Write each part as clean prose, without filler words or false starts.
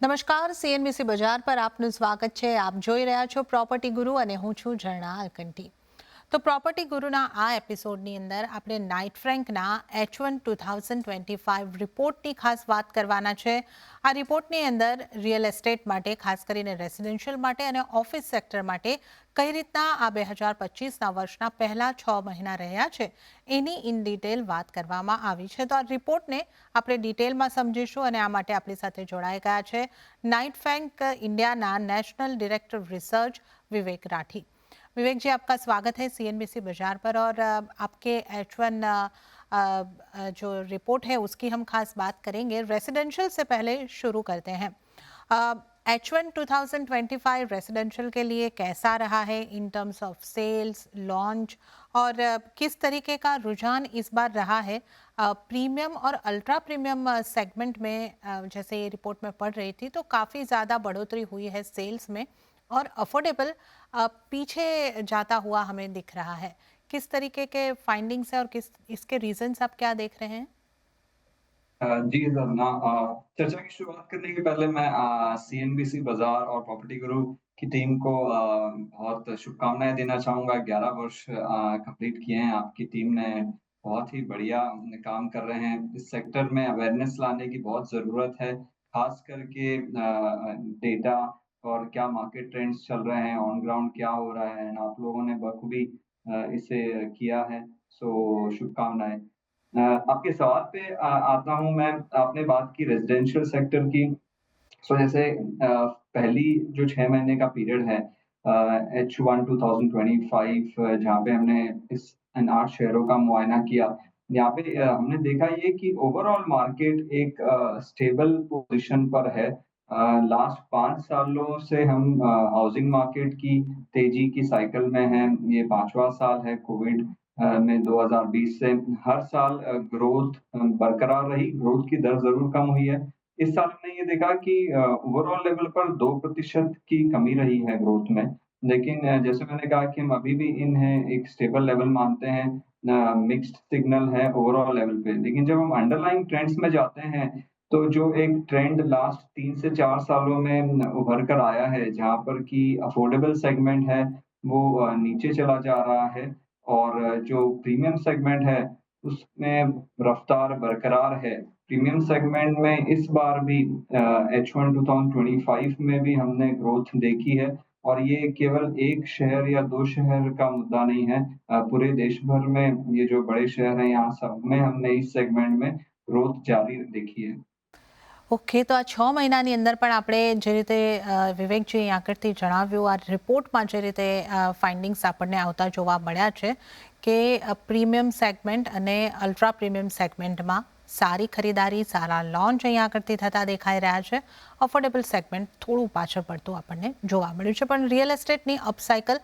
નમસ્કાર સીએનબીસી બજાર પર આપનું સ્વાગત છે. આપ જોઈ રહ્યા છો પ્રોપર્ટી ગુરુ અને હું છું ઝરણા અલકંટી. તો પ્રોપર્ટી ગુરુના આ એપિસોડની અંદર આપણે નાઇટ ફ્રેન્કના H1 2025 રિપોર્ટની ખાસ વાત કરવાના છે. આ રિપોર્ટની અંદર રિયલ એસ્ટેટ માટે, ખાસ કરીને રેસિડેન્શિયલ માટે અને ઓફિસ સેક્ટર માટે કઈ રીતના આ 2025ના વર્ષના પહેલા 6 મહિના રહ્યા છે એની ઇન ડિટેલ વાત કરવામાં આવી છે. તો આ રિપોર્ટને આપણે ડિટેલમાં સમજીશું અને આ માટે આપણી સાથે જોડાઈ ગયા છે नाइट बैंक इंडिया ना नेशनल डायरेक्टर रिसर्च विवेक राठी। विवेक जी, आपका स्वागत है सीएनबीसी बाजार पर। और आपके H1 जो रिपोर्ट है उसकी हम खास बात करेंगे। रेसिडेंशियल से पहले शुरू करते हैं। H1 2025 रेसिडेंशियल के लिए कैसा रहा है in terms of sales, launch, और किस तरीके का रुझान इस बार रहा है प्रीमियम और अल्ट्रा प्रीमियम सेगमेंट में? जैसे ये रिपोर्ट में पढ़ रही थी तो काफ़ी ज़्यादा बढ़ोतरी हुई है सेल्स में, और अफोर्डेबल पीछे जाता हुआ हमें दिख रहा है। किस तरीके के फाइंडिंग्स है और किस इसके रीजंस आप क्या देख रहे हैं? जी ज़रना, चर्चा की शुरुआत करने के पहले मैं सीएनबीसी बाज़ार और प्रॉपर्टी गुरु की टीम को बहुत शुभकामनाएँ देना चाहूँगा। 11 वर्ष कंप्लीट किए हैं आपकी टीम ने, बहुत ही बढ़िया काम कर रहे हैं। इस सेक्टर में अवेयरनेस लाने की बहुत ज़रूरत है, ख़ास करके डेटा और क्या मार्केट ट्रेंड्स चल रहे हैं, ऑन ग्राउंड क्या हो रहा है, आप लोगों ने बखूबी इसे किया है, सो शुभकामनाएँ। आपके सवाल पे आता हूँ मैं। आपने बात की रेज़िडेंशियल सेक्टर की। सो जैसे पहली जो 6 महीने का पीरियड है H1 2025, जहाँ पे हमने इस इन 8 शहरों का मुआयना किया। यहाँ पे हमने देखा ये कि ओवरऑल मार्केट एक स्टेबल पोज़ीशन पर है। लास्ट 5 सालों से हम हाउसिंग मार्केट की तेज़ी की साइकिल में हैं। ये 5वाँ साल है कोविड में 2020 से हर साल ग्रोथ बरकरार रही, ग्रोथ की दर ज़रूर कम हुई है। इस साल हमने ये देखा कि ओवरऑल लेवल पर 2% की कमी रही है ग्रोथ में। लेकिन जैसे मैंने कहा कि हम अभी भी इन्हें एक स्टेबल लेवल मानते हैं, मिक्स्ड सिग्नल है ओवरऑल लेवल पे। लेकिन जब हम अंडरलाइंग ट्रेंड्स में जाते हैं, तो जो एक ट्रेंड लास्ट 3 से 4 सालों में उभर कर आया है, जहाँ पर कि अफोर्डेबल सेगमेंट है, वो नीचे चला जा रहा है, और जो प्रीमियम सेगमेंट है, उसमें रफ्तार बरकरार है। प्रीमियम सेगमेंट में इस बार भी H1 2025 में भी हमने ग्रोथ देखी है, और ये केवल एक शहर या 2 शहर का मुद्दा नहीं है। पूरे देश भर में ये जो बड़े शहर हैं, यहाँ सब में हमने इस सेगमेंट में ग्रोथ जारी देखी है। ओके, तो आ 6 મહિનાની અંદર પણ આપણે જે રીતે વિવેકજી આગળથી જણાવ્યું, આ રિપોર્ટમાં જે રીતે ફાઇન્ડિંગ્સ આપણને આવતા જોવા મળ્યા છે કે પ્રીમિયમ સેગમેન્ટ અને અલ્ટ્રા પ્રીમિયમ સેગમેન્ટમાં સારી ખરીદારી, સારા લોન્ચ અહીંયા આગળથી થતા દેખાઈ રહ્યા છે. અફોર્ડેબલ સેગમેન્ટ થોડું પાછળ પડતું આપણને જોવા મળ્યું છે, પણ રિયલ એસ્ટેટની અપસાઇકલ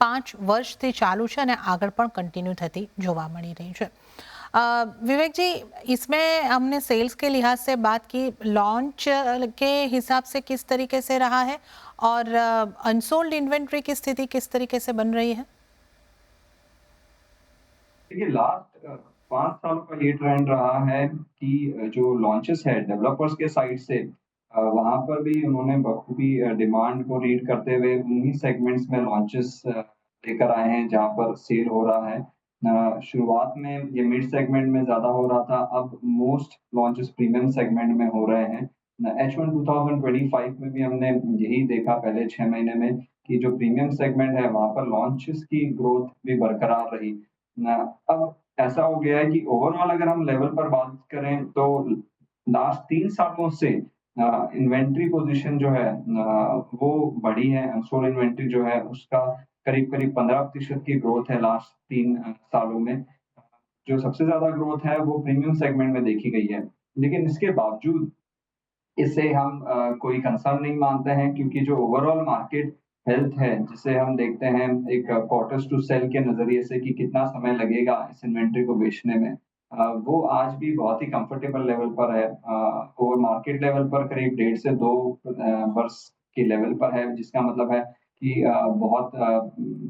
5 વર્ષથી ચાલુ છે અને આગળ પણ કન્ટિન્યુ થતી જોવા મળી રહી છે. विवेक जी, इसमें हमने सेल्स के लिहाज से बात की, लॉन्च के हिसाब से किस तरीके से रहा है और अनसोल्ड इन्वेंट्री की स्थिति किस तरीके से बन रही है? देखिए, लास्ट 5 सालों का ये ट्रेंड रहा है कि जो लॉन्चेस है डेवलपर्स के साइड से, वहाँ पर भी उन्होंने बखूबी डिमांड को रीड करते हुए उन्हीं सेगमेंट्स में लॉन्चेस लेकर आए हैं जहाँ पर सेल हो रहा है। शुरुआत में ये मिड सेगमेंट में ज़्यादा हो रहा था, अब मोस्ट लॉन्चेस प्रीमियम सेगमेंट में हो रहे हैं। H1 2025 में भी हमने यही देखा पहले 6 महीने में कि जो प्रीमियम सेगमेंट है, वहाँ पर लॉन्चेस की ग्रोथ भी बरकरार रही। अब ऐसा हो गया है कि ओवरऑल अगर हम लेवल पर बात करें तो लास्ट 3 सालों से इन्वेंट्री पोज़ीशन जो है वो बढ़ी है। अनसोल्ड इन्वेंट्री जो है उसका करीब-करीब 15% की ग्रोथ है लास्ट 3 सालों में। जो सबसे ज़्यादा ग्रोथ है वो प्रीमियम सेगमेंट में देखी गई है। लेकिन इसके बावजूद इसे हम कोई कंसर्न नहीं मानते हैं, क्योंकि जो ओवरऑल मार्केट हेल्थ है, जिसे हम देखते हैं एक क्वार्टर्स टू सेल के नज़रिए से कि कितना समय लगेगा इस इन्वेंट्री को बेचने में, वो आज भी बहुत ही कंफर्टेबल लेवल पर है। और मार्केट लेवल पर करीब 1.5 से 2 वर्ष के लेवल पर है, जिसका मतलब है कि बहुत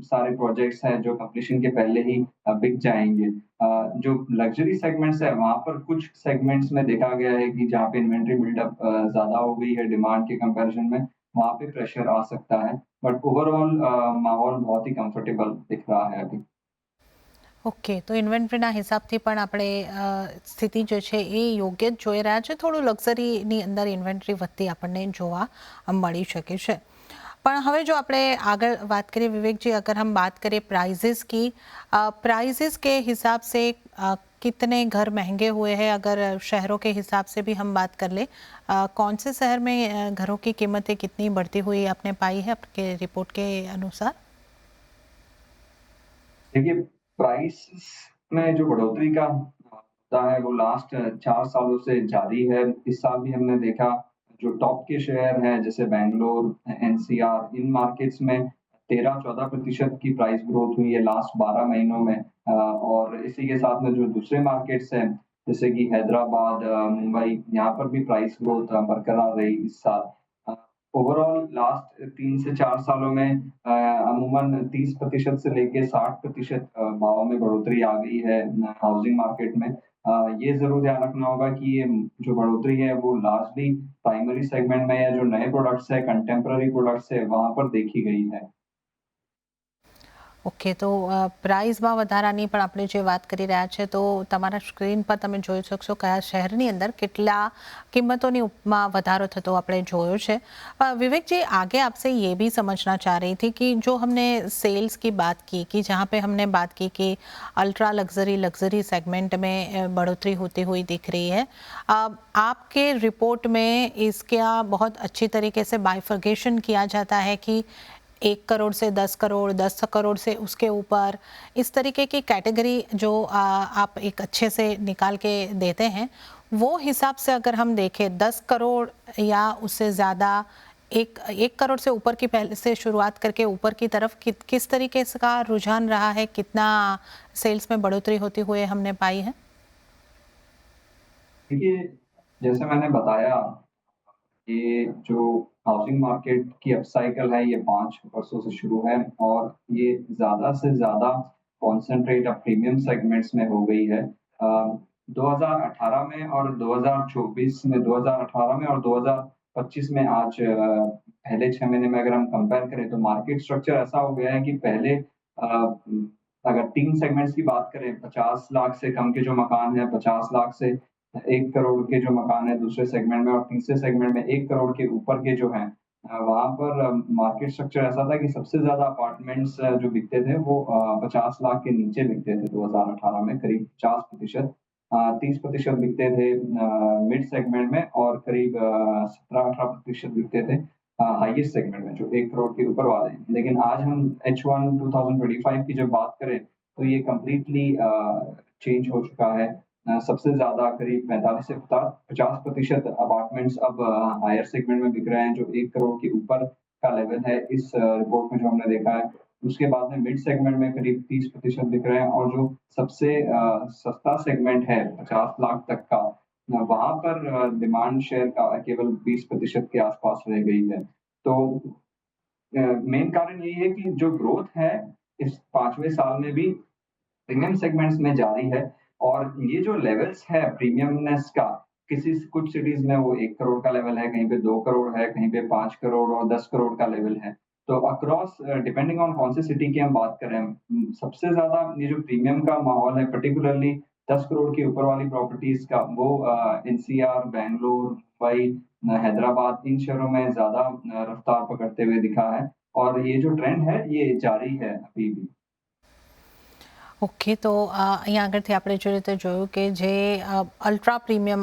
सारे प्रोजेक्ट्स हैं जो कंप्लीशन के पहले ही बिक जाएँगे। जो लग्ज़री सेगमेंट्स है वहाँ पर कुछ सेगमेंट्स में देखा गया है कि जहाँ पे इन्वेंटरी बिल्डअप ज़्यादा हो गई है डिमांड के कंपैरिज़न में, वहाँ पे प्रेशर आ सकता है। बट ओवरऑल माहौल बहुत ही कंफर्टेबल दिख रहा है अभी। ઓકે તો ઇન્વેન્ટરીના હિસાબથી પણ આપણે સ્થિતિ જે છે એ યોગ્ય જ જોઈ રહ્યા છે. થોડું લક્ઝરીની અંદર ઇન્વેન્ટરી વધતી આપણને જોવા મળી શકે છે. પણ હવે જો આપણે આગળ વાત કરીએ विवेक जी, अगर हम बात करें प्राइजेस की, प्राइजेस के हिसाब से कितने घर महंगे हुए हैं, अगर शहरों के हिसाब से भी हम बात कर ले, कौन से शहर में घरों की कीमतें कितनी बढ़ती हुई आपने पाई है आपके रिपोर्ट के अनुसार? देखिए, प्राइसेज़ में जो बढ़ोतरी का मुद्दा है वो लास्ट 4 सालों से जारी है। इस साल भी हमने देखा जो टॉप के शहर हैं जैसे बैंगलोर, एनसीआर इन मार्केट्स में 13-14% की प्राइस ग्रोथ हुई है लास्ट 12 महीनों में। और इसी के साथ में जो दूसरे मार्केट्स हैं जैसे कि हैदराबाद, मुंबई यहाँ पर भी प्राइस ग्रोथ बरकरार रही इस साल। अ, ओवरऑल लास्ट 3 से 4 सालों में अमूमन 30% से लेके 60% भाव में बढ़ोतरी आ गई है हाउसिंग मार्केट में। ये ज़रूर ध्यान रखना होगा कि ये जो बढ़ोतरी है वो लार्जली प्राइमरी सेगमेंट में या जो नए प्रोडक्ट्स है, कंटेम्पररी प्रोडक्ट्स है, वहाँ पर देखी गई है। ઓકે તો પ્રાઇઝમાં વધારાની પણ આપણે જે વાત કરી રહ્યા છે તો તમારા સ્ક્રીન પર તમે જોઈ શકશો કયા શહેરની અંદર કેટલા કિંમતોની ઉપમાં વધારો થતો આપણે જોયો છે. विवेक जी, आगे आपसे ये भी समझना चाह रही थी कि जो हमने सेल्स की बात की कि जहाँ पे हमने बात की कि अल्ट्रा लग्जरी सेगमेंट में बढ़ोतरी होती हुई दिख रही है, आपके रिपोर्ट में इसका बहुत अच्छी तरीके से बाइफर्गेशन किया जाता है कि 1 करोड़ से 10 करोड़, 10 करोड़ से उसके ऊपर, इस तरीके की कैटेगरी जो आप एक अच्छे से निकाल के देते हैं, वो हिसाब से अगर हम देखें 10 करोड़ या उससे ज़्यादा, 1 करोड़ से ऊपर की पहले से शुरुआत करके ऊपर की तरफ किस तरीके से का रुझान रहा है, कितना सेल्स में बढ़ोतरी होती हुए हमने पाई है? देखिए, जैसे मैंने बताया ये जो हाउसिंग मार्केट की अपसाइकिल है ये 5 वर्षों से शुरू है और ये ज़्यादा से ज़्यादा कॉन्संट्रेट अब प्रीमियम सेगमेंट्स में हो गई है। 2018 में और 2024 में 2018 में और 2025 में आज पहले 6 महीने में अगर हम कंपेयर करें तो मार्केट स्ट्रक्चर ऐसा हो गया है कि पहले अगर 3 सेगमेंट्स की बात करें 50 लाख से कम के जो मकान हैं, 50 लाख से 1 करोड़ के जो मकान है दूसरे सेगमेंट में और तीसरे सेगमेंट में 1 करोड़ के ऊपर के जो हैं, वहाँ पर मार्केट स्ट्रक्चर ऐसा था कि सबसे ज़्यादा अपार्टमेंट्स जो बिकते थे वो 50 लाख के नीचे बिकते थे 2018 में करीब 50%। 30% बिकते थे मिड सेगमेंट में और करीब 17-18% बिकते थे हाईएस्ट सेगमेंट में जो 1 करोड़ के ऊपर वाले हैं। लेकिन आज हम H1 2025 की जब बात करें तो ये कंप्लीटली चेंज हो चुका है। सबसे ज़्यादा करीब 45 से 50% अपार्टमेंट्स अब हायर सेगमेंट में बिक रहे हैं, जो 1 करोड़ के ऊपर का लेवल है इस रिपोर्ट में जो हमने देखा है। उसके बाद में मिड सेगमेंट में करीब 30% बिक रहे हैं और जो सबसे सस्ता सेगमेंट है 50 लाख तक का, वहाँ पर डिमांड शेयर का केवल 20% के आसपास रह गई है। तो मेन कारण यही है कि जो ग्रोथ है इस 5वें साल में भी प्रीमियम सेगमेंट्स में जारी है और ये जो लेवल्स है प्रीमियमनेस का, कुछ सिटीज़ में वो 1 करोड़ का लेवल है, कहीं पे 2 करोड़ है, कहीं पे 5 करोड़ और 10 करोड़ का लेवल है। तो अक्रॉस डिपेंडिंग ऑन कौन सी सिटी की हम बात करें, सबसे ज़्यादा ये जो प्रीमियम का माहौल है पार्टिकुलरली 10 करोड़ के ऊपर वाली प्रॉपर्टीज़ का वो एनसीआर, बैंगलोर, मुंबई, हैदराबाद इन शहरों में ज़्यादा रफ्तार पकड़ते हुए दिखा है और ये जो ट्रेंड है ये जारी है अभी भी। ઓકે તો અહીંયા આગળથી આપણે જે રીતે જોયું કે જે અલ્ટ્રા પ્રીમિયમ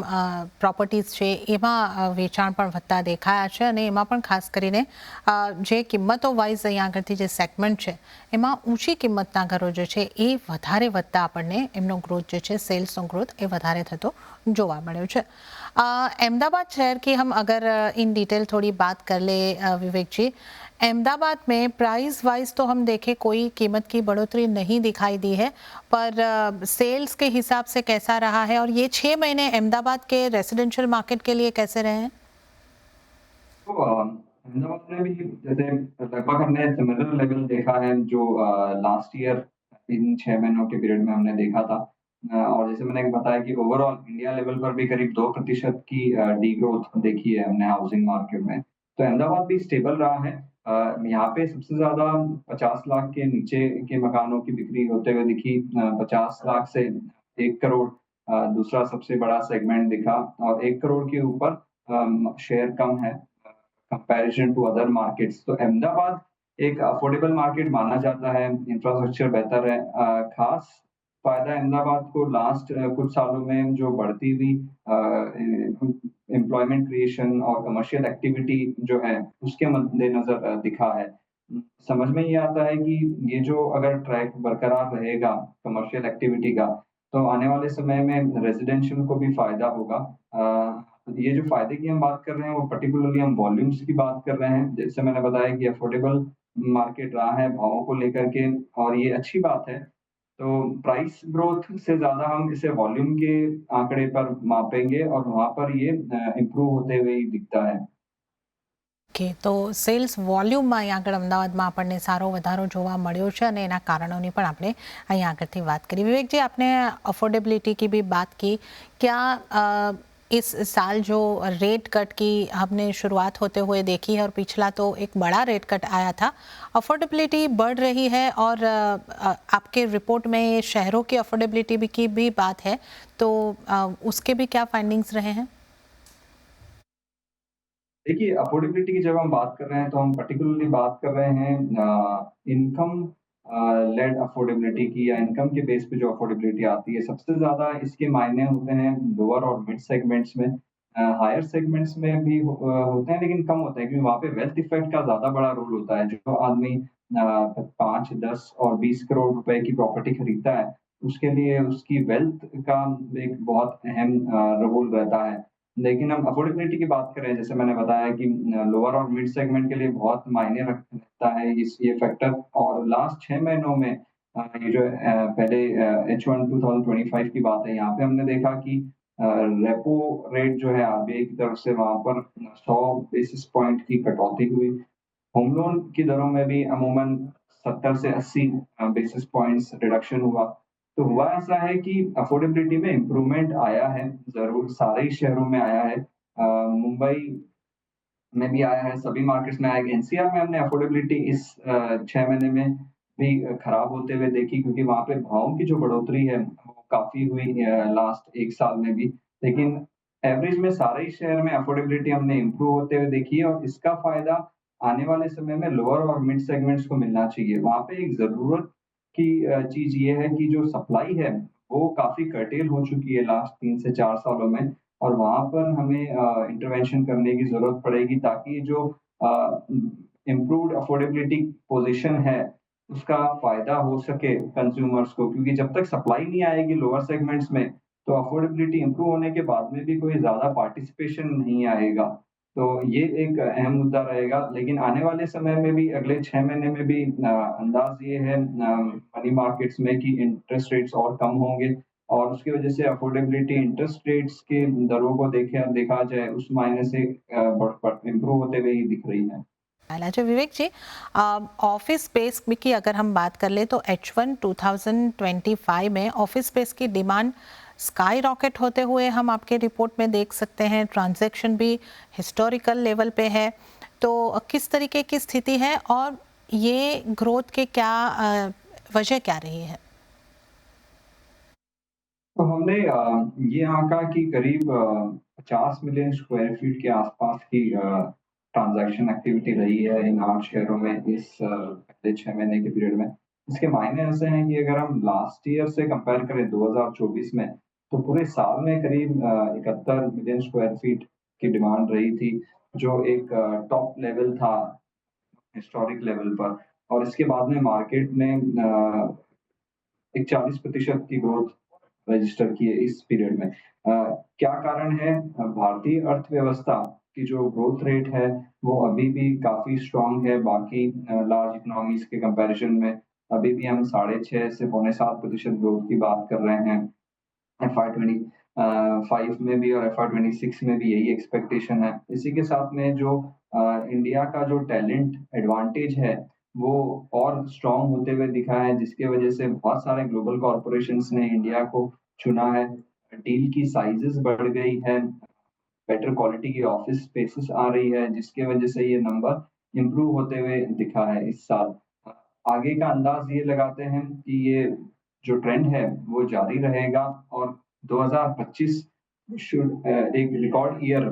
પ્રોપર્ટીઝ છે એમાં વેચાણ પણ વધતા દેખાયા છે અને એમાં પણ ખાસ કરીને જે કિંમતો વાઇઝ અહીંયા આગળથી જે સેગમેન્ટ છે એમાં ઊંચી કિંમતના ઘરો જે છે એ વધારે વધતા આપણને એમનો ગ્રોથ જે છે સેલ્સનો ગ્રોથ એ વધારે થતો જોવા મળ્યો છે. अहमदाबाद शहर की हम अगर इन डिटेल थोड़ी बात कर ले विवेक जी, अहमदाबाद में प्राइस वाइज तो हम देखें कोई कीमत की बढ़ोतरी नहीं दिखाई दी है, पर सेल्स के हिसाब से कैसा रहा है और ये 6 महीने अहमदाबाद के रेजिडेंशियल मार्केट के लिए कैसे रहे हैं? तो अहमदाबाद में भी जैसे लगभग हमने सिमिलर लेवल देखा है जो लास्ट ईयर इन 6 महीनों के पीरियड में हमने देखा था। और जैसे मैंने बताया कि ओवरऑल इंडिया लेवल पर भी करीब 2% की डीग्रोथ देखी है हमने हाउसिंग मार्केट में। तो अहमदाबाद भी स्टेबल रहा है। यहाँ पे सबसे ज़्यादा 50 लाख के नीचे के मकानों की बिक्री होते हुए दिखी। 50 लाख से 1 करोड़ दूसरा सबसे बड़ा सेगमेंट दिखा और 1 करोड़ के ऊपर शेयर कम है। कंपैरिज़न टू अदर मार्केट्स तो अहमदाबाद एक अफोर्डेबल मार्केट माना जाता है, इंफ्रास्ट्रक्चर बेहतर है। ख़ास फ़ायदा अहमदाबाद को लास्ट कुछ सालों में जो बढ़ती हुई एम्प्लॉयमेंट क्रिएशन और कमर्शियल एक्टिविटी जो है, उसके मद्देनज़र दिखा है। समझ में ये आता है कि ये जो अगर ट्रैक बरकरार रहेगा कमर्शियल एक्टिविटी का, तो आने वाले समय में रेज़िडेंशियल को भी फ़ायदा होगा। ये जो फ़ायदे की हम बात कर रहे हैं, वो पर्टिकुलरली हम वॉल्यूम्स की बात कर रहे हैं। जैसे मैंने बताया कि अफ़ोर्डेबल मार्केट रहा है भावों को लेकर के और ये अच्छी बात है। तो प्राइस ग्रोथ से ज़्यादा हम इसे वॉल्यूम के आंकड़े पर मापेंगे और वहाँ पर ये इम्प्रूव होते हुए ही दिखता है। ઓકે તો સેલ્સ વોલ્યુમમાં અહીં આગળ અમદાવાદમાં આપણને સારો વધારો જોવા મળ્યો છે અને એના કારણોની પણ આપણે અહીં આગળથી વાત કરી વિવેકજી आपने अफोर्डेबिलिटी की भी बात की क्या इस साल जो रेट कट की हमने शुरुआत होते हुए देखी है और पिछला तो एक बड़ा रेट कट आया था अफोर्डेबिलिटी बढ़ रही है और आपके रिपोर्ट में शहरों की अफोर्डेबिलिटी की भी बात है तो उसके भी क्या फाइंडिंग्स रहे हैं। देखिए, अफ़ोर्डेबिलिटी की जब हम बात कर रहे हैं, तो हम पर्टिकुलरली बात कर रहे हैं इनकम लेड अफ़ोर्डेबिलिटी की या इनकम के बेस पे जो अफ़ोर्डेबिलिटी आती है। सबसे ज़्यादा इसके मायने होते हैं लोअर और मिड सेगमेंट्स में। हायर सेगमेंट्स में भी होते हैं लेकिन कम होते हैं क्योंकि वहाँ पे वेल्थ इफ़ेक्ट का ज़्यादा बड़ा रोल होता है। जो आदमी 5, 10 और 20 करोड़ रुपए की प्रॉपर्टी खरीदता है, उसके लिए उसकी वेल्थ का एक बहुत अहम रोल रहता है। लेकिन हम अफ़ोर्डेबिलिटी की बात करें, जैसे मैंने बताया कि लोअर और मिड सेगमेंट के लिए बहुत मायने रखता है इस ये फैक्टर और लास्ट 6 महीनों में ये जो पहले H1 2025 की बात है, यहाँ पे हमने देखा कि रेपो रेट जो है आरबीआई की तरफ से वहाँ पर 100 बेसिस पॉइंट की कटौती हुई। होम लोन की दरों में भी अमूमन 70 से 80 बेसिस पॉइंट्स रिडक्शन हुआ। तो हुआ ऐसा है कि अफ़ोर्डेबिलिटी में इम्प्रूवमेंट आया है, ज़रूर सारे ही शहरों में आया है। मुंबई में भी आया है, सभी मार्केट्स में आया है। एनसीआर में हमने अफ़ोर्डेबिलिटी इस 6 महीने में भी खराब होते हुए देखी क्योंकि वहाँ पे भावों की जो बढ़ोतरी है, वो काफ़ी हुई लास्ट 1 साल में भी। लेकिन एवरेज में सारे ही शहर में अफ़ोर्डेबिलिटी हमने इम्प्रूव होते हुए देखी है और इसका फ़ायदा आने वाले समय में लोअर और मिड सेगमेंट्स को मिलना चाहिए। वहाँ पे एक ज़रूरत की चीज़ ये है कि जो सप्लाई है, वो काफ़ी कर्टेल हो चुकी है लास्ट 3 से 4 सालों में और वहाँ पर हमें इंटरवेंशन करने की ज़रूरत पड़ेगी ताकि जो अ, इम्प्रूव्ड अफ़ोर्डेबिलिटी पोज़ीशन है, उसका फ़ायदा हो सके कंज़्यूमर्स को क्योंकि जब तक सप्लाई नहीं आएगी लोअर सेगमेंट्स में, तो अफ़ोर्डेबिलिटी इम्प्रूव होने के बाद में भी कोई ज़्यादा पार्टिसिपेशन नहीं आएगा। तो ये एक अहम मुद्दा रहेगा, लेकिन आने वाले समय में भी अगले 6 महीने में भी अंदाज़ ये है मनी मार्केट्स में कि इंटरेस्ट रेट्स और कम होंगे और उसकी वजह से अफ़ोर्डेबिलिटी इंटरेस्ट रेट्स की दरों को देखा जाए उस मायने से बढ़ बढ़ इम्प्रूव होते हुए ही दिख रही है। अच्छा विवेक जी ऑफिस स्पेस की अगर हम बात कर ले तो H1 2025 में ऑफिस स्पेस की डिमांड स्काई रॉकेट होते हुए हम आपके रिपोर्ट में देख सकते हैं ट्रांजैक्शन भी हिस्टोरिकल लेवल पे है तो किस तरीके की स्थिति है और ये ग्रोथ के क्या वजह क्या रही है। तो हमने ये आँका कि करीब 50 मिलियन स्क्वायर फीट के आसपास की ट्रांज़ैक्शन एक्टिविटी रही है इन 8 शहरों में इस पिछले 6 महीने के पीरियड में। इसके मायने ऐसे हैं कि अगर हम लास्ट ईयर से कंपेयर करें 2024 में, तो पूरे साल में करीब 71 मिलियन स्क्वायर फीट की डिमांड रही थी, जो एक टॉप लेवल था हिस्टोरिक लेवल पर और इसके बाद में मार्केट ने एक 40% की ग्रोथ रजिस्टर की है इस पीरियड में। क्या कारण है? भारतीय अर्थव्यवस्था की जो ग्रोथ रेट है, वो अभी भी काफ़ी स्ट्रॉन्ग है बाकी लार्ज इकोनॉमीज़ के कंपैरिज़न में। अभी भी हम 6.5 से पौने 7% ग्रोथ की बात कर रहे हैं। FY 5 में भी और FY 26 में भी यही एक्सपेक्टेशन है। इसी के साथ में जो इंडिया का जो टैलेंट एडवांटेज है, वो और स्ट्रॉन्ग होते हुए दिखा है, जिसकी वजह से बहुत सारे ग्लोबल कॉर्पोरेशंस ने इंडिया को चुना है। डील की साइज़ेज़ बढ़ गई है, बेटर क्वालिटी की ऑफ़िस स्पेसेस आ रही है, जिसकी वजह से ये नंबर इम्प्रूव होते हुए दिखा है इस साल। अ, आगे का अंदाज़ ये लगाते हैं कि ये जो ट्रेंड है, वो जारी रहेगा और 2025 एक रिकॉर्ड ईयर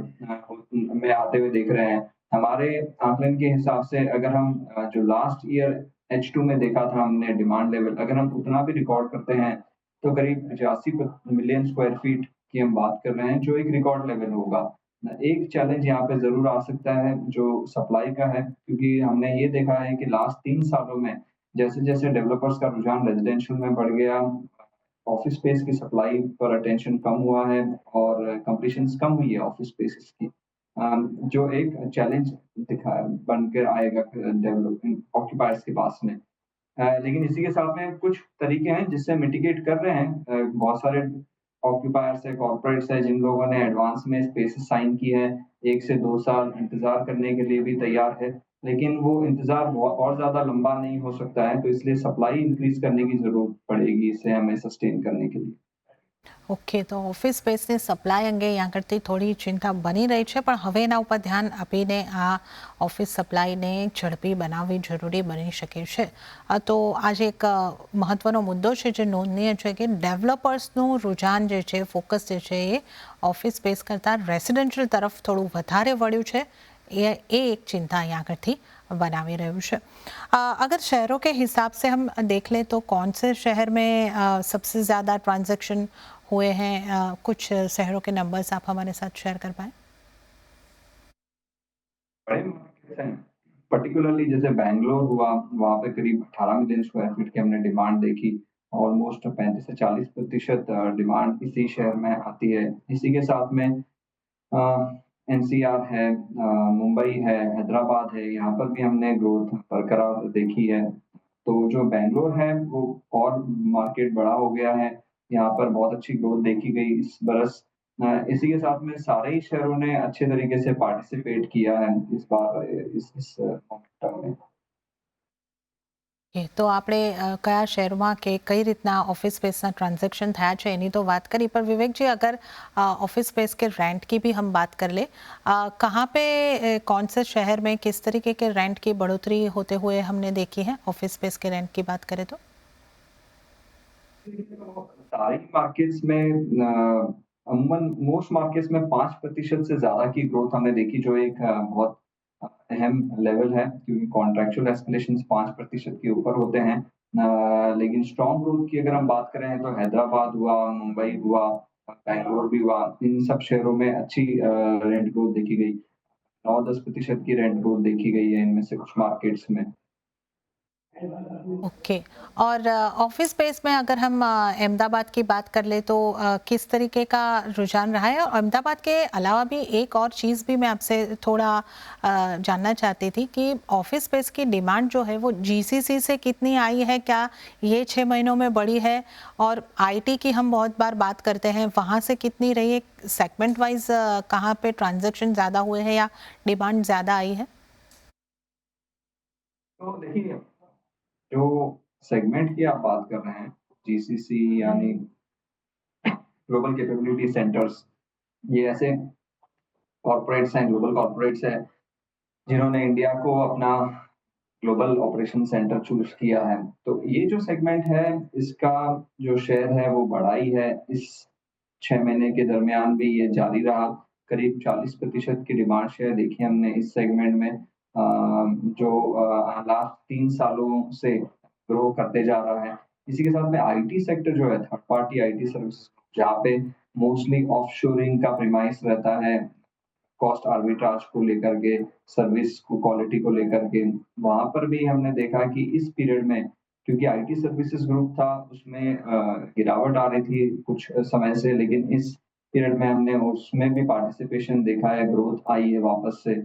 में आते हुए देख रहे हैं। हमारे आकलन के हिसाब से अगर हम जो लास्ट ईयर H2 में देखा था हमने डिमांड लेवल, अगर हम उतना भी रिकॉर्ड करते हैं, तो करीब 85 मिलियन स्क्वायर फीट की हम बात कर रहे हैं, जो एक रिकॉर्ड लेवल होगा। एक चैलेंज यहाँ पे ज़रूर आ सकता है, जो सप्लाई का है, क्योंकि हमने ये देखा है कि लास्ट 3 सालों में जैसे-जैसे डेवलपर्स का रुझान रेज़िडेंशियल में बढ़ गया, ऑफ़िस स्पेस की सप्लाई पर अटेंशन कम हुआ है और कंप्लीशंस कम हुई है ऑफ़िस स्पेसेस की। जो एक चैलेंज बन कर आएगा डेवलपिंग ऑक्यूपायर्स के पास में। लेकिन इसी के साथ में कुछ तरीके हैं जिससे मिटिगेट कर रहे हैं। बहुत सारे ऑक्यूपायर्स है, कॉर्पोरेट्स है, जिन लोगों ने एडवांस में स्पेसेस साइन की है, 1 से 2 साल इंतज़ार करने के लिए भी तैयार है। लेकिन वो इंतज़ार और ज़्यादा लंबा नहीं हो सकता है, तो इसलिए सप्लाई इंक्रीज़ करने की ज़रूरत पड़ेगी इसे हमें सस्टेन करने के लिए। ઓકે, તો ઓફિસ સ્પેસની સપ્લાય અંગે અહીંયા કરતી થોડી ચિંતા બની રહી છે, પણ હવે એના ઉપર ધ્યાન આપીને આ ઓફિસ સપ્લાયને ઝડપી બનાવવી જરૂરી બની શકે છે. તો આજે એક મહત્વનો મુદ્દો છે જે નોંધનીય છે કે ડેવલપર્સનું રુઝાન જે છે, ફોકસ જે છે એ ઓફિસ સ્પેસ કરતાં રેસિડેન્શિયલ તરફ થોડું વધારે વળ્યું છે. ये एक चिंता यहाँ करती बनावी રહ્યું છે. अगर शहरों के हिसाब से हम देख लें तो कौन से शहर में सबसे ज़्यादा ट्रांजैक्शन हुए हैं, कुछ शहरों के नंबर्स आप हमारे साथ शेयर कर पाएँ? बड़े मार्केट्स हैं, पर्टिकुलरली जैसे बैंगलोर हुआ, वहाँ पे करीब 18 मिलियन स्क्वायर फीट की हमने डिमांड देखी। ऑलमोस्ट 35 से 40% डिमांड इसी शहर में आती है। इसी के साथ में एनसीआर है, मुंबई है, हैदराबाद है, यहाँ पर भी हमने ग्रोथ बरकरार देखी है। तो जो बैंगलोर है वो और मार्केट बड़ा हो गया है, यहाँ पर बहुत अच्छी ग्रोथ देखी गई इस बरस। इसी के साथ में सारे ही शहरों ने अच्छे तरीके से पार्टिसिपेट किया है इस बार इस मोमेंटम में। એ તો આપણે કયા શહેરમાં કે કઈ રીતના ऑफिस स्पेसના ट्रांजैक्शन થયા છે એની तो बात करी, पर विवेक जी अगर ऑफिस स्पेस के रेंट की भी हम बात कर ले, कहाँ पे कौन से शहर में किस तरीके के रेंट की बढ़ोतरी होते हुए हमने देखी है ऑफिस स्पेस के रेंट की बात करें तो? सारी मार्केट्स में अमूमन मोस्ट मार्केट्स में 5% से ज़्यादा की ग्रोथ हमने देखी, जो एक बहुत अहम लेवल है, क्योंकि कॉन्ट्रैक्चुअल एस्केलेशंस 5% के ऊपर होते हैं। लेकिन स्ट्रॉन्ग ग्रोथ की अगर हम बात करें तो हैदराबाद हुआ, मुंबई हुआ, बैंगलोर भी हुआ, इन सब शहरों में अच्छी रेंट ग्रोथ देखी गई। 9-10% की रेंट ग्रोथ देखी गई है इनमें से कुछ मार्केट्स में। ओके, और ऑफिस स्पेस में अगर हम अहमदाबाद की बात कर ले तो किस तरीके का रुझान रहा है? और अहमदाबाद के अलावा भी एक और चीज़ भी मैं आपसे थोड़ा जानना चाहती थी कि ऑफिस स्पेस की डिमांड जो है वो जीसीसी से कितनी आई है, क्या ये 6 महीनों में बढ़ी है? और आईटी की हम बहुत बार बात करते हैं, वहाँ से कितनी रही है? सेगमेंट वाइज कहाँ पे ट्रांजैक्शन ज़्यादा हुए हैं या डिमांड ज़्यादा आई है? तो देखिए, जो सेगमेंट की आप बात कर रहे हैं, जीसीसी यानी ग्लोबल कैपेबिलिटी सेंटर्स, ये ऐसे कॉर्पोरेट्स हैं, ग्लोबल कॉर्पोरेट्स हैं, जिन्होंने इंडिया को अपना ग्लोबल ऑपरेशन सेंटर चूज़ किया है। तो ये जो सेगमेंट है, इसका जो शेयर है वो बढ़ा ही है। इस 6 महीने के दरमियान भी ये जारी रहा। करीब 40% की डिमांड शेयर देखी हमने इस सेगमेंट में, जो लास्ट 3 सालों से ग्रो करते जा रहा है। इसी के साथ में आईटी सेक्टर जो है, थर्ड पार्टी आईटी सर्विसेज़, जहाँ पे मोस्टली ऑफशोरिंग का प्रीमाइस रहता है, कॉस्ट आर्बिट्राज को लेकर के, सर्विस को क्वालिटी को लेकर के, वहाँ पर भी हमने देखा कि इस पीरियड में, क्योंकि आईटी सर्विसेज़ ग्रुप था, उसमें गिरावट आ रही थी कुछ समय से, लेकिन इस पीरियड में हमने उसमें भी पार्टिसिपेशन देखा है, ग्रोथ आई है वापस से।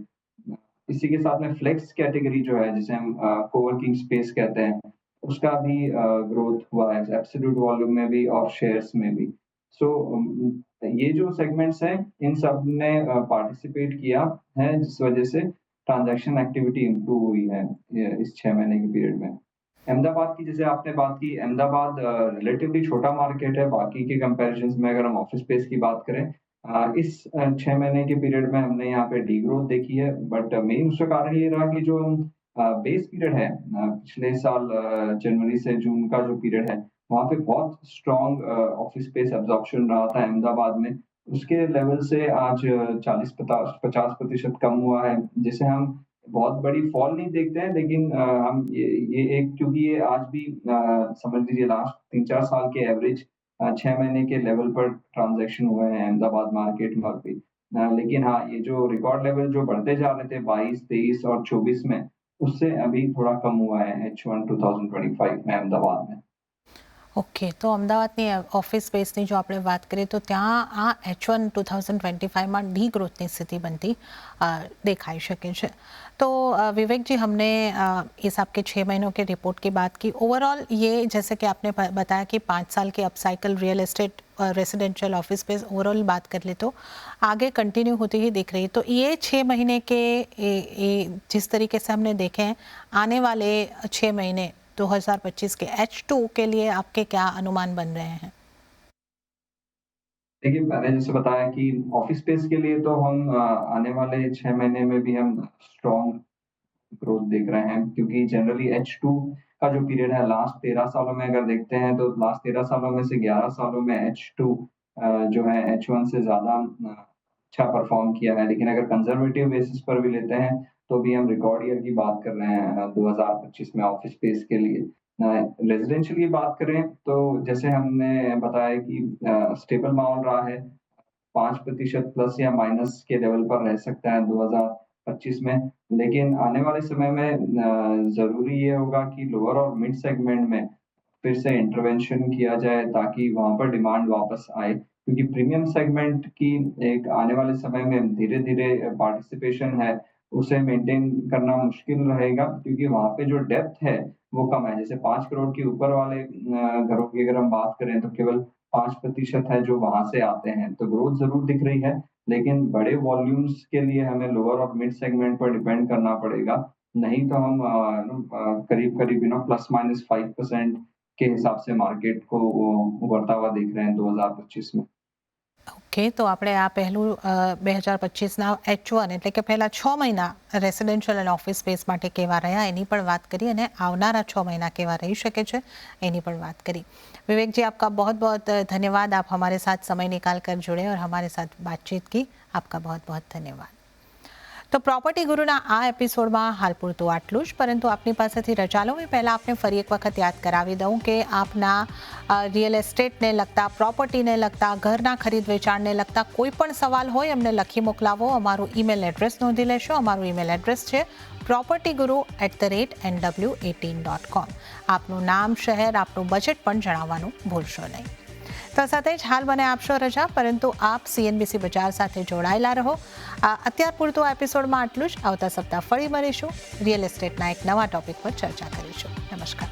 इसी के साथ में फ्लेक्स कैटेगरी जो है, जिसे हम कोवर्किंग स्पेस कहते हैं, उसका भी ग्रोथ हुआ है, एब्सोल्यूट वॉल्यूम में भी और शेयर्स में भी। सो ये जो सेगमेंट्स हैं, इन सब ने पार्टिसिपेट किया है, जिस वजह से ट्रांज़ैक्शन एक्टिविटी इम्प्रूव हुई है इस 6 महीने के पीरियड में। अहमदाबाद की जैसे आपने बात की, अहमदाबाद रिलेटिवली छोटा मार्केट है, बाकी के कंपैरिज़न्स में अगर हम ऑफ़िस स्पेस की बात करें। इस 6 महीने के पीरियड में हमने यहाँ पे डीग्रोथ देखी है, बट मेन उसका कारण ये रहा कि जो बेस पीरियड है पिछले साल जनवरी से जून का जो पीरियड है, वहाँ पे बहुत स्ट्रॉन्ग ऑफ़िस स्पेस एब्ज़ॉर्प्शन रहा था अहमदाबाद में। उसके लेवल से आज 40-50% कम हुआ है, जिसे हम बहुत बड़ी फॉल नहीं देखते हैं, लेकिन हम ये एक क्योंकि ये आज भी समझ लीजिए लास्ट 3-4 साल के एवरेज 6 महीने के लेवल पर ट्रांज़ैक्शन हुए हैं अहमदाबाद मार्केट में अभी। लेकिन हाँ, ये जो रिकॉर्ड लेवल जो बढ़ते जा रहे थे 22, 23 और 24 में, उससे अभी थोड़ा कम हुआ है H1 2025 में અમદાવાદ में। ઓકે, તો અમદાવાદની ઓફિસ સ્પેસની જો આપણે વાત કરીએ તો ત્યાં આ H1 2025 डी ग्रोथની સ્થિતિ બનતી देखाई શકે છે। तो विवेक जी, हमने इस आपके 6 महीनों के रिपोर्ट की बात की। ओवरऑल ये जैसे कि आपने बताया कि 5 साल के upcycle real estate residential office space overall बात कर ले तो आगे कंटिन्यू होती ही दिख रही है। तो ये 6 महीने के जिस तरीके से हमने देखे हैं, आने वाले 6 महीने 2025 के H2 के लिए आपके क्या अनुमान बन रहे हैं? देखिए, मैंने जैसे बताया कि ऑफ़िस स्पेस के लिए तो हम आने वाले 6 महीने में भी हम स्ट्रॉन्ग ग्रोथ देख रहे हैं, क्योंकि जनरली H2 का जो पीरियड है लास्ट 13 सालों में अगर देखते हैं, तो लास्ट 13 सालों में से 11 सालों में H2 जो है H1 से ज़्यादा अच्छा परफ़ॉर्म किया है। लेकिन अगर कंज़र्वेटिव बेसिस पर भी लेते हैं, तो भी हम रिकॉर्ड ईयर की बात कर रहे हैं 2025 में ऑफ़िस स्पेस के लिए। रेज़िडेंशियल की बात करें, तो जैसे हमने बताया कि स्टेबल माहौल रहा है, 5% प्लस या माइनस के लेवल पर रह सकता है 2025 में। लेकिन आने वाले समय में ज़रूरी ये होगा कि लोअर और मिड सेगमेंट में फिर से इंटरवेंशन किया जाए, ताकि वहाँ पर डिमांड वापस आए। क्योंकि प्रीमियम सेगमेंट की एक आने वाले समय में धीरे-धीरे पार्टिसिपेशन है, उसे मेंटेन करना मुश्किल रहेगा, क्योंकि वहाँ पे जो डेप्थ है, वो कम है। जैसे 5 करोड़ के ऊपर वाले घरों की अगर हम बात करें, तो केवल 5% है जो वहाँ से आते हैं। तो ग्रोथ ज़रूर दिख रही है, लेकिन बड़े वॉल्यूम्स के लिए हमें लोअर और मिड सेगमेंट पर डिपेंड करना पड़ेगा। नहीं तो हम करीब-करीब प्लस माइनस 5% के हिसाब से मार्केट को उभरता हुआ देख रहे हैं 2025 में। ઓકે, તો આપણે આ પહેલું 2025ના H1 એટલે કે પહેલા 6 મહિના રેસિડેન્શિયલ અને ઓફિસ સ્પેસ માટે કેવા રહ્યા એની પણ વાત કરી, અને આવનારા 6 મહિના કેવા रही શકે છે એની પણ વાત કરી। विवेक जी, आपका बहुत बहुत धन्यवाद। आप हमारे साथ समय निकाल कर जुड़े और हमारे साथ बातचीत की, आपका बहुत बहुत धन्यवाद। तो प्रोपर्टी गुरुना आ एपिसोडમાં હાલ પૂરતું આટલું જ, પરંતુ આપની પાસેથી રજા લઉં એ પહેલાં આપને ફરી એક વખત યાદ કરાવી દઉં કે આપના રિયલ એસ્ટેટને લગતા, પ્રોપર્ટીને લગતા, ઘરના ખરીદ વેચાણને લગતા કોઈ પણ સવાલ હોય અમને લખી મોકલાવો। અમારું ઈમેલ એડ્રેસ નોંધી લેશો। અમારું ઈમેલ એડ્રેસ છે propertyguru@nw18.com। આપનું નામ, શહેર, આપનું બજેટ પણ જણાવવાનું ભૂલશો નહીં। તો સાથે જ હાલ મને આપશો રજા, પરંતુ આપ CNBC બજાર સાથે જોડાયેલા રહો। અત્યાર પૂરતું આ એપિસોડમાં આટલું જ। આવતા સપ્તાહ ફરી મળીશું, રિયલ એસ્ટેટના એક નવા ટોપિક પર ચર્ચા કરીશું। નમસ્કાર।